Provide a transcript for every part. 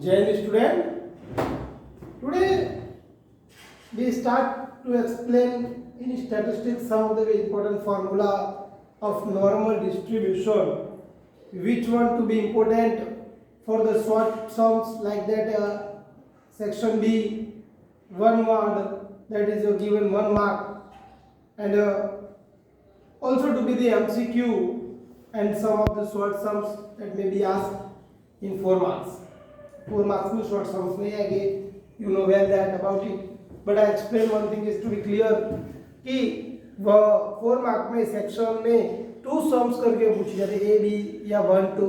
Jai student. Today we start to explain in statistics some of the very important formula of normal distribution. Which one to be important for the short sums like that section B 1 word that is given 1 mark, and also to be the MCQ and some of the short sums that may be asked in 4 marks. 4 marks में short sums नहीं आएंगे, you know well that about it. But I explain one thing is to be clear कि वह 4 mark में section में 2 sums करके पूछे जाते हैं A B या 1 2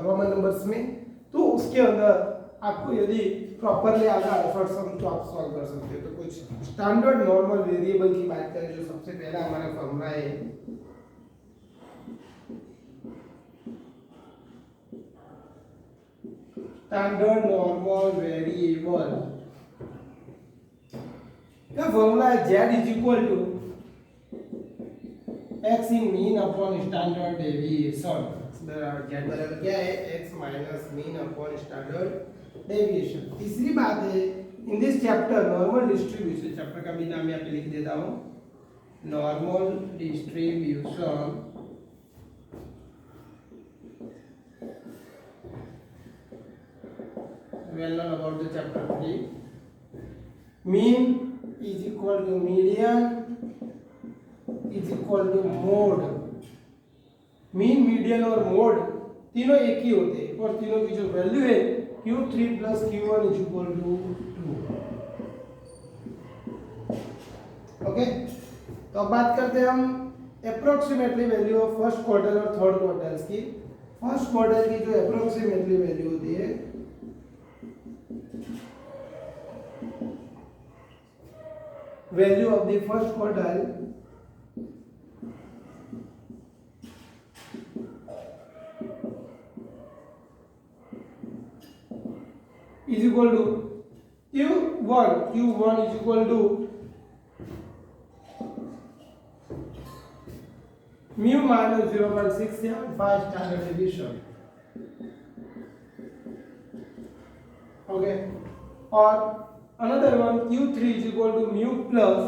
रोमन नंबर्स में, तो उसके अंदर आपको यदि प्रॉपरली आना है शॉर्ट सम तो आप सॉल्व कर सकते हो. तो कुछ स्टैंडर्ड नॉर्मल वेरिएबल की बात करें जो सबसे पहला हमारा फॉर्मूला है स्टैंडर्ड नॉर्मल वेरिएबल का फॉर्मूला है z is equal to x in mean upon standard deviation. z बराबर क्या है x minus mean upon standard deviation. तीसरी बात है in this chapter normal distribution, chapter का भी नाम यहाँ पे लिख देता हूँ, normal distribution well known about the chapter 3. Mean is equal to median is equal to mode. Mean median और मोड तीनों एक ही होते हैं और तीनों की जो वैल्यू है Q3 plus Q1 is equal to 2. Okay, तो अब बात करते हैं हम approximately value of first quarter और थर्ड क्वार्टर्स की. फर्स्ट क्वार्टर की जो अप्रोक्सीमेटली वैल्यू होती है value of the first quartile is equal to Q1 is equal to mu minus 0.675 standard deviation. Okay, or another one Q3 is equal to mu plus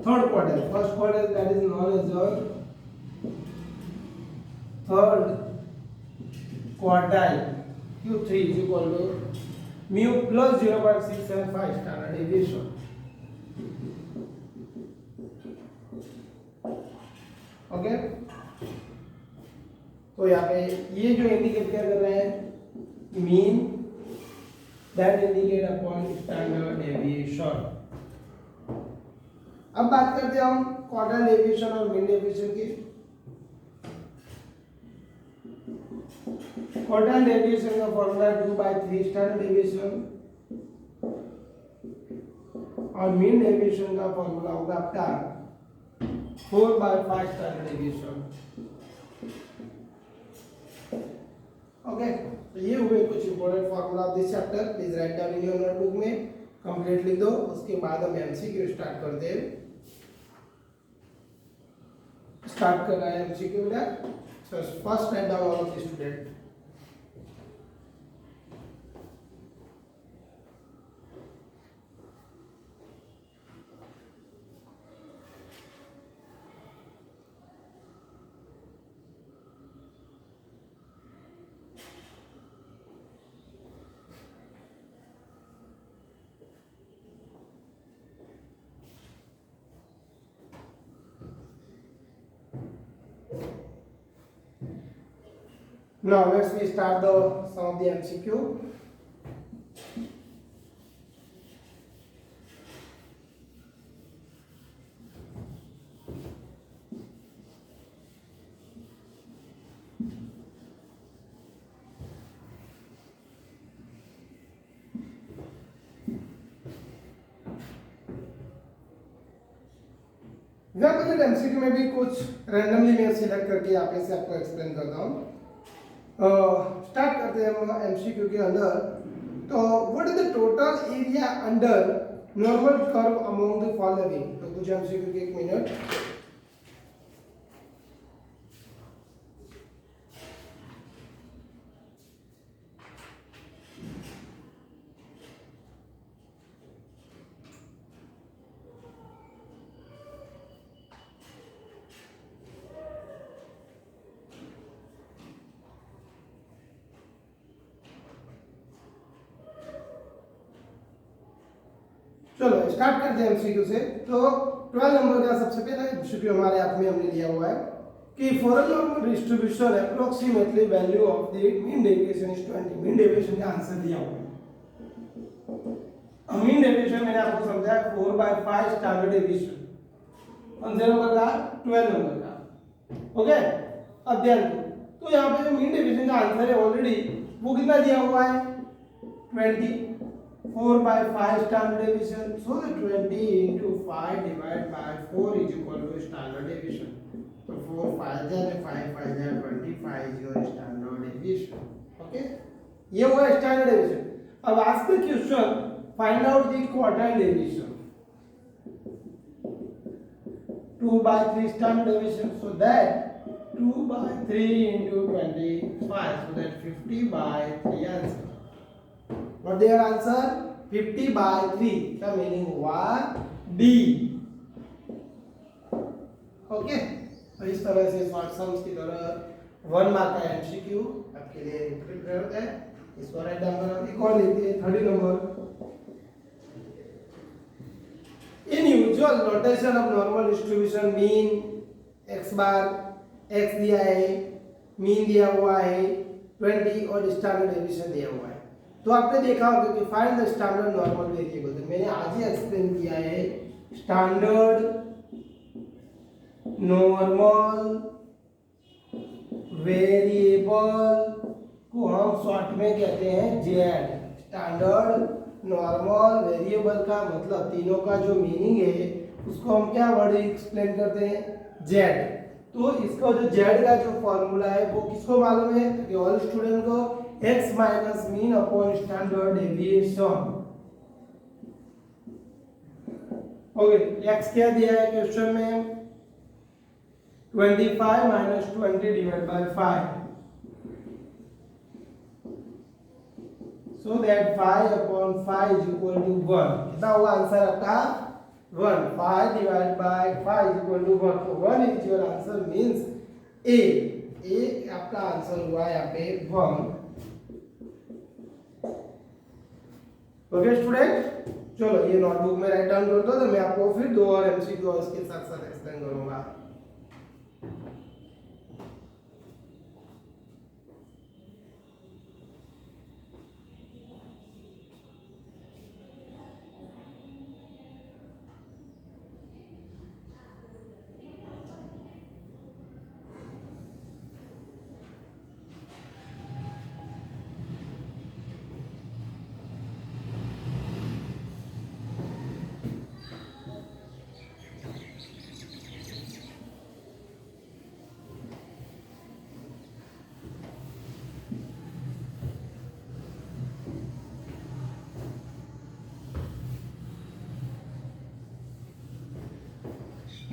third quartile. First quartile that is known as your third quartile. Q3 is equal to mu plus 0.675 standard deviation. Okay, तो यहाँ पे ये जो indicate क्या कर रहे हैं mean that indicate upon standard deviation. अब बात करते हैं हम क्वार्टाइल डेविएशन और मीन डेविएशन की. क्वार्टाइल डेविएशन का फॉर्मूला 2/3 स्टैंडर्ड डेविएशन और मीन डेविएशन का फॉर्मूला होगा आपका 4/5 स्टैंडर्ड डेविएशन. ओके, तो ये हुए कुछ important formula of this chapter. Please write down in your notebook में, कंप्लीट लिख दो. उसके बाद हम एमसीक्यू स्टार्ट करते हैं. स्टार्ट कर रहा है एमसीक्यू में. So first write down all of the student. Now let's we start some of the MCQ. MCQ में भी कुछ रैंडमली मैं सिलेक्ट करके यहाँ पे से आपको एक्सप्लेन करता हूँ. स्टार्ट करते हैं हम एमसीक्यू के अंदर. तो what is the total area under normal curve among the following. तो कुछ एमसीक्यू के 1 मिनट. चलो स्टार्ट करते हैं एमसीक्यू से। तो 12 नंबर का सबसे पहला एमसीक्यू हमारे हाथ में हमने लिया हुआ है कि for a normal distribution approximately value of the mean deviation is 20। Mean deviation का आंसर दिया हुआ है। मीन डेविएशन मैंने आपको समझाया 4/5 स्टैंडर्ड डेविएशन। कौन से नंबर का? 12 नंबर का। ओके, अब ध्यान दो। तो यहाँ पे जो मीन डेविएशन का आंसर है ऑलरेडी वो कितना दिया हुआ है? 20। 4/5 standard deviation. So the 20 into 5 divided by 4 is equal to standard deviation. So 4 5 5 5 25 is your standard deviation. Okay? ये हुआ standard deviation. अब ask the question, find out the quartile deviation. 2/3 standard deviation. So that 2/3 into 25. So that 50/3 answer. What their answer? 50/3 का meaning हुआ D। Okay, तो इस तरह से short sums की तरह 1 मार्क का एमसीक्यू आपके लिए रिपीट करते हैं। इसको राइट नंबर एक और लेते हैं 30 number. In usual notation of normal distribution mean x bar x दिया है, मीन दिया हुआ है 20 और स्टैंडर्ड डेविएशन दिया हुआ है। तो आपने देखा होगा कि find the standard normal variable. तो मैंने आज ही एक्सप्लेन किया है स्टैंडर्ड नॉर्मल वेरिएबल को हम शॉर्ट में कहते हैं जेड। स्टैंडर्ड नॉर्मल वेरिएबल का मतलब तीनों का जो मीनिंग है उसको हम क्या वर्ड एक्सप्लेन करते हैं? जेड। तो इसका जो जेड का जो फॉर्मूला है वो किसको मालूम है? कि ऑल स्टूडेंट को x minus mean upon standard deviation. Okay, x क्या दिया है क्वेश्चन में? 25 माइनस 20 divide by 5। So that 5/5 is equal to 1। कितना हुआ आंसर आपका? 1। 5 divide by 5 is equal to 1। तो 1 is your answer means A. A आपका आंसर हुआ यहाँ पे 1। ओके स्टूडेंट, चलो ये नोटबुक में राइट डाउन कर दो। तो मैं आपको फिर 2 और एमसीक्यू इसके साथ साथ एक्सप्लेन करूंगा।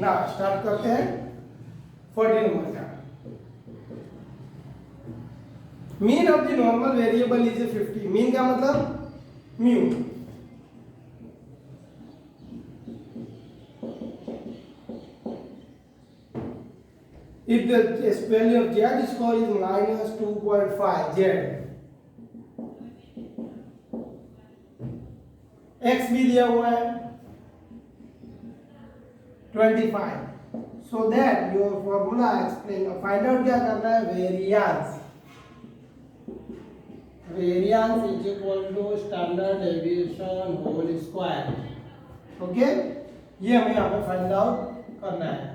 ना स्टार्ट करते हैं 40 नंबर का। Mean of the normal variable is 50। Mean का मतलब mu. If the value of z score is minus 2.5 z, x भी दिया हुआ है 25। So that your formula explain find out क्या करना है? Variance. Variance is equal to standard deviation whole square. Okay, ये हमें यहाँ पे फाइंड आउट करना है।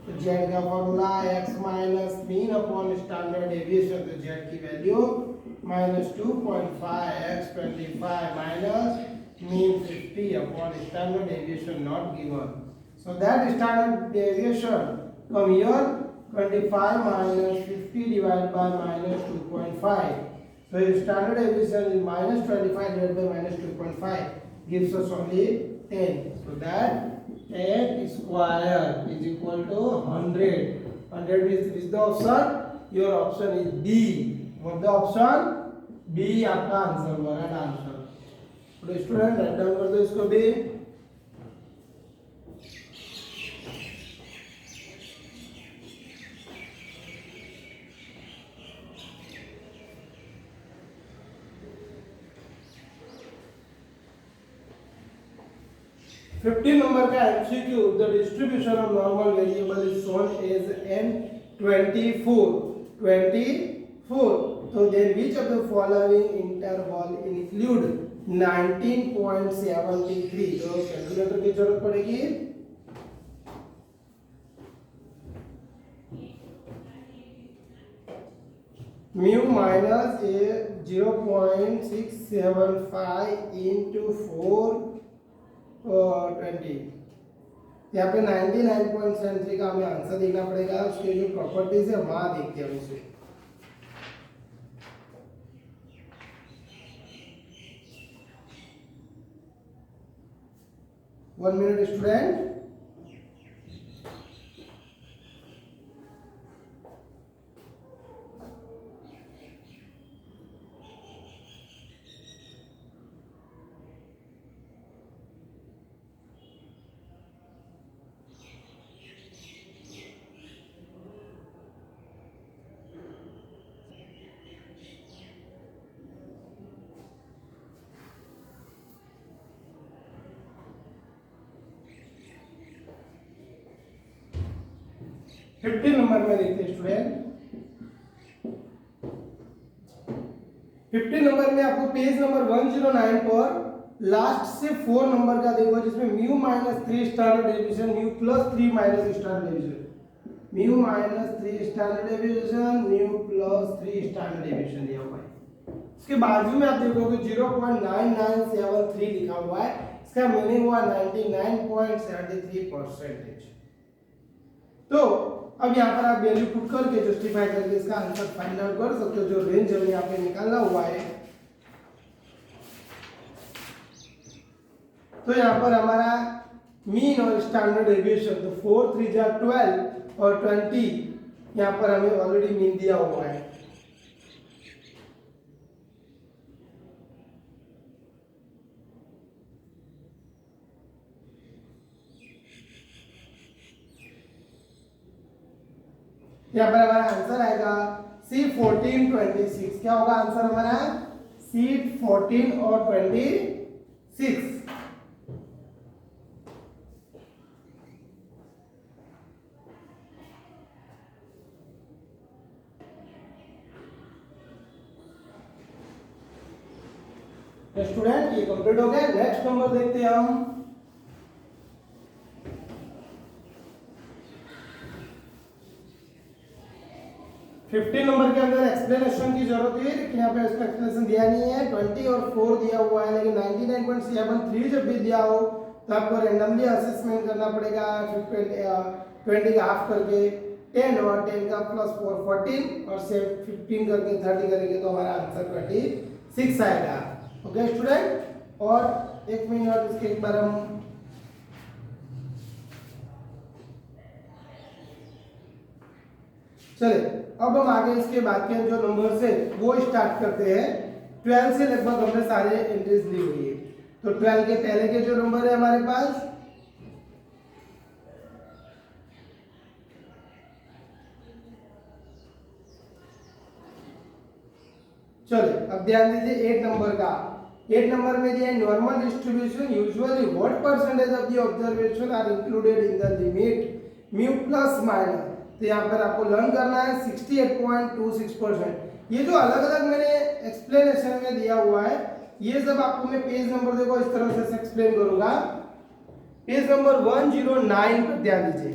तो z का formula x minus mean upon standard deviation. तो z की value -2.5 x 25 minus mean 50 upon standard deviation not given. So that standard deviation come here 25 minus 50 divided by -2.5. So your standard deviation is -25 divided by -2.5 gives us only 10. So that 10 square is equal to 100. 100 is the option. Your option is B. What the option? B आपका answer हुआ है answer. तो student write down कर दो इसको भी। 15 number का MCQ, the distribution of normal variable is shown as n24 तो then which of the following interval include 19.73 तो कैलकुलेटर की जरूरत पड़ेगी। म्यू माइनस 0.675 इंटू 420 यहाँ पे 99.73 का हमें आंसर देखना पड़ेगा। उसके जो प्रॉपर्टीज है वहां देखते हैं उसे। One minute student. Fifteen number में देखते हैं स्टूडेंट। 15 नंबर में आपको पेज नंबर 109 पर लास्ट से 4 नंबर का देखो, जिसमें mu minus 3 standard deviation, mu plus 3 minus standard deviation, mu minus 3 standard deviation, mu plus 3 standard deviation दिया हुआ है। इसके बाजू में आप देखोगे 0.9973 लिखा हुआ है। इसका मीनिंग हुआ 99.73%। तो अब यहाँ पर आप वैल्यू पुट करके जस्टिफाई करके इसका आंसर फाइंड आउट कर सकते हो। जो रेंज हमें यहाँ पे निकालना हुआ है, तो यहाँ पर हमारा मीन और स्टैंडर्ड डेविएशन, तो 4 3 जा 12 और 20 यहाँ पर हमें ऑलरेडी मीन दिया हुआ है। यहाँ पर हमारा आंसर आएगा C1426। क्या होगा आंसर हमारा? C14 और 26। स्टूडेंट ये कंप्लीट हो गया। नेक्स्ट नंबर देखते हैं हम। फिफ्टीन नंबर के अंदर एक्सप्लेनेशन की जरूरत है, लेकिन यहाँ पे एक्सप्लेनेशन दिया नहीं है। 20 और 4 दिया हुआ है, लेकिन 99.73 जब भी दिया हो तो आपको रैंडमली असेसमेंट करना पड़ेगा। 20 का हाफ करके 10 और 10 का प्लस 4 14 और से 15 करके 30 करेंगे तो हमारा आंसर 26 आएगा। ओके स्टूडेंट, और एक मिनट इसके एक बार हम चले। अब हम आगे इसके बाद के जो नंबर से वो स्टार्ट करते हैं। 12 से लगभग हमने सारे एंट्रीज ली हुई है। तो 12 के पहले के जो नंबर है हमारे पास, चलिए अब ध्यान दीजिए 8 नंबर का। 8 नंबर में दिया normal distribution, usually what percentage of the observation are included in the limit mu plus minus. तो यहाँ पर आपको लर्न करना है 68.26%। ये जो अलग अलग मैंने एक्सप्लेनेशन में दिया हुआ है, ये सब आपको मैं पेज नंबर देखो इस तरह से एक्सप्लेन करूंगा। पेज नंबर 109 पर ध्यान दीजिए।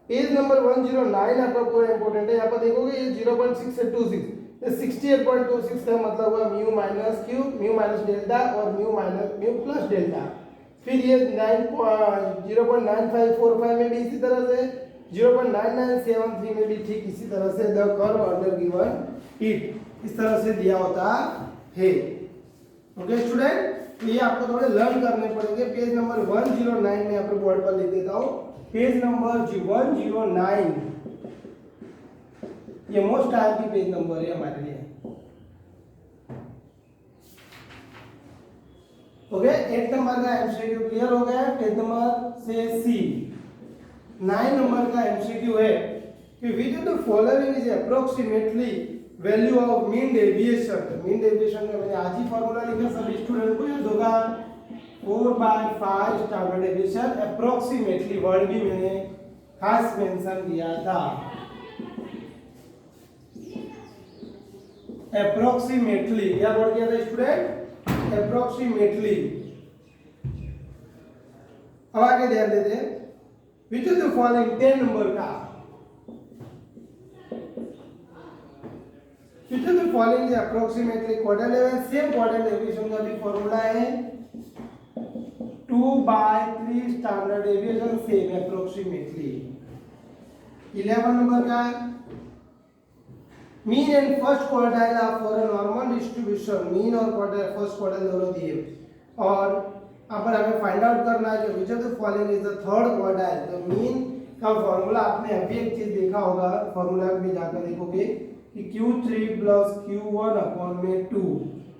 पेज नंबर 109 आपका पूरा इंपॉर्टेंट है। यहाँ पर देखोगे ये 0.626, 68.26 का मतलब हुआ mu minus Q, mu minus delta और म्यू प्लस डेल्टा। फिर ये 0.9545 में भी इसी तरह से, 0.9973 में भी ठीक इसी तरह से the curve under given it इस तरह से दिया होता है। ओके स्टूडेंट, तो ये आपको थोड़े लर्न करने पड़ेंगे। पेज नंबर 109 में यहाँ पर बोर्ड पर लिख देता हूँ। पेज नंबर 109 ये मोस्ट आईएमपी पेज नंबर है हमारे लिए। ओके, 8 नंबर का एमसीक्यू क्लियर हो गया। पेज नंबर से सी। 9 नंबर का एमसीक्यू है कि विच of the following is approximately value of mean deviation. Mean deviation का मैंने आज ही फॉर्मूला लिखा, सभी स्टूडेंट को याद होगा। 4/5 स्टैंडर्ड डेविएशन अप्रोक्सीमेटली वर्ड भी मैंने खास मेंशन किया था। अप्रोक्सीमेटली क्या वर्ड किया था स्टूडेंट? अप्रोक्सीमेटली। अब आगे ध्यान देते हैं, which of the following 10 number का which of the following is approximately quarter level. Same quarter deviation का भी फॉर्मूला है 2/3 standard deviation, same approximately. 11 number का mean and first quartile of for a normal distribution. Mean और quartile first quartile दोनों दिए और अब हमें फाइंड आउट करना है कि विच of the following is the third quartile. तो मीन का फॉर्मूला आपने अभी एक चीज देखा होगा, फॉर्मूला में जाकर देखोगे कि Q3 प्लस Q1 अपॉन में 2।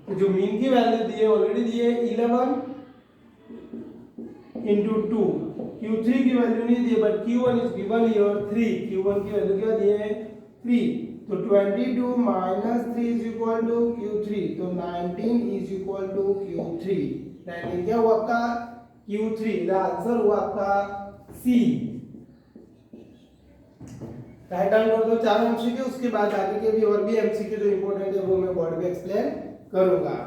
तो जो मीन की वैल्यू दी है ऑलरेडी दी है 11 into 2। Q3 की वैल्यू नहीं दी है but Q1 is given here 3। Q1 की वैल्यू क्या दी है 3। तो 22 minus 3 is equal to Q3। तो 19 is equal to Q3। 19 क्या हुआ आपका Q3। द आंसर हुआ आपका C। राइट डाउन कर दो चारों एमसीक्यू, उसके बाद आगे के भी और भी एमसीक्यू जो इंपॉर्टेंट है वो मैं बोर्ड में एक्सप्लेन करूंगा।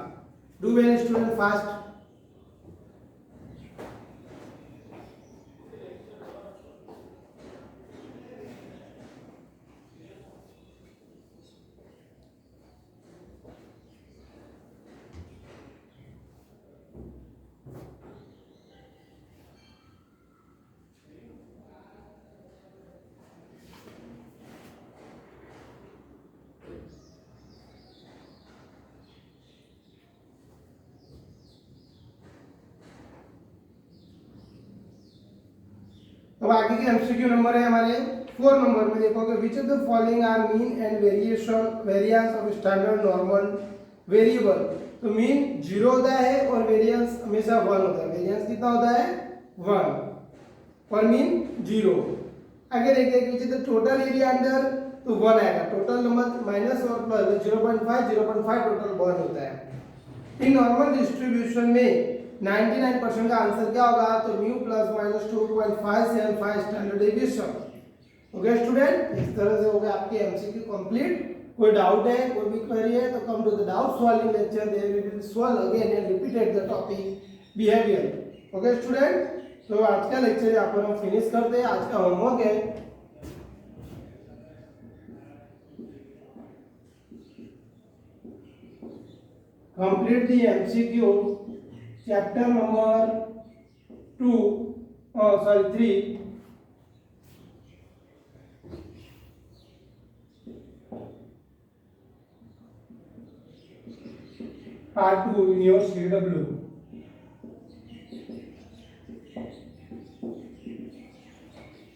Do well student fast. अब आगे के एमसीक्यू नंबर है हमारे 4 नंबर में। देखोगे which of the following are mean and variance of standard normal variable. तो मीन 0 होता है और वेरिएंस हमेशा 1 होता है। वेरिएंस कितना होता है 1 और मीन 0। अगर देखते हैं which is the total area under, तो 1 आएगा। टोटल नंबर माइनस और प्लस 0.5 टोटल 1 होता है। इन नॉर्मल डिस्ट्रीब्यूशन में 99% का आंसर क्या होगा? तो mu plus minus 2.575 standard deviation. Okay student, इस तरह से हो गया आपके एमसीक्यू कंप्लीट। कोई डाउट है, कोई भी क्वेरी है तो come to the doubt solving lecture, there we will solve again and repeated the topic behaviour. Okay student, तो आज का लेक्चर यहाँ पर हम फिनिश करते हैं। आज का होमवर्क है complete the MCQ chapter number 3 part 2 in your CW.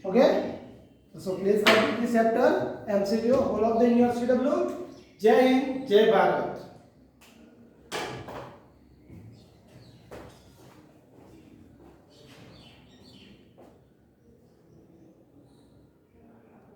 Okay, so please complete this chapter MCQ all of the in your CW. जय हिंद, जय भारत।